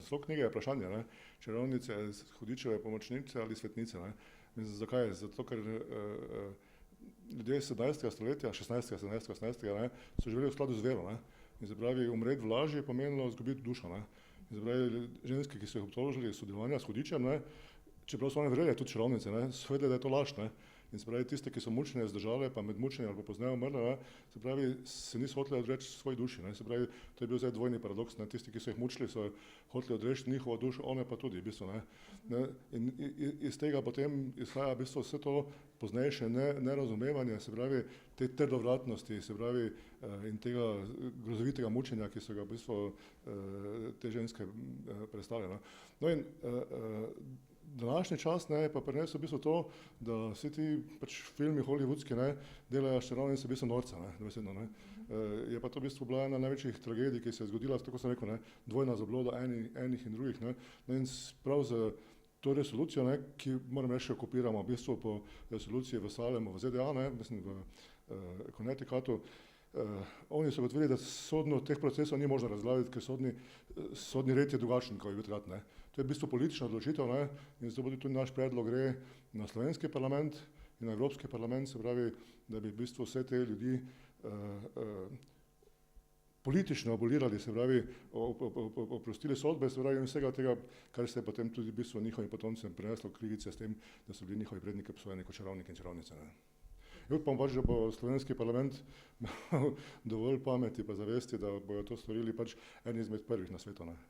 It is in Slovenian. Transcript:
naslov knjige je vprašanje, ne? Čarovnice, hudičeve pomočnice ali svetnice. Ne? Mislim, zakaj? Zato, ker ljudje 17. stoletja, 16., 17., 18. Ne, so živeli v skladu z vero. Ne? In se pravi, umreti v laži je pomenilo izgubiti dušo. Ne? In se pravi, ženske, ki so jih obtožili sodelovanja s hudičem, ne, čeprav so one verjele tudi čarovnice, ne, so vedele, da je to laž. Ne? In se pravi, tiste, ki so mučenje zdržale, pa med mučenjem ali pa pozneje umrle, ne, se pravi, se niso hoteli odreči svoji duši. Ne? Se pravi, to je bil zdaj dvojni paradoks. Ne? Tisti, ki so jih mučili, so hoteli odreči njihovo dušo, one pa tudi, v bistvu. Ne? In iz tega potem izhaja v bistvu vse to poznejše nerazumevanje, se pravi, te trdovratnosti, se pravi, in tega grozovitega mučenja, ki so ga v bistvu te ženske predstavljale. No in današnji čas ne, je pa prinesel v bistvu to, da vsi ti pač filmi hollywoodski ne, delajo čarovnice v bistvu norca, ne, dobesedno, ne. Je pa to v bistvu bila ena največjih tragedij, ki se je zgodila, tako sem rekel, ne, dvojna zabloda enih in drugih. Ne. No in prav z to resolucijo, ne, ki moram reči, kopiramo v bistvu po resoluciji v Salemu v ZDA, ne, mislim v Connecticutu. Oni so gotovili, da sodno teh procesov ni možno razglaviti, ker sodni red je drugačen, kot je bil takrat. Ne. To je v bistvu politična odločitev, ne, in zato tudi naš predlog gre na slovenski parlament in na Evropski parlament, se pravi, da bi v bistvu vse te ljudi politično abolirali, se pravi, oprostili sodbe, se pravi, in vsega tega, kar se je potem tudi v bistvu njihovim potomcem prineslo krivice s tem, da so bili njihovi predniki obsojeni kot čarovniki in čarovnice. Ne. Upam pač, da bo slovenski parlament imel dovolj pameti pa zavesti, da bojo to storili pač eni izmed prvih na svetu. Ne.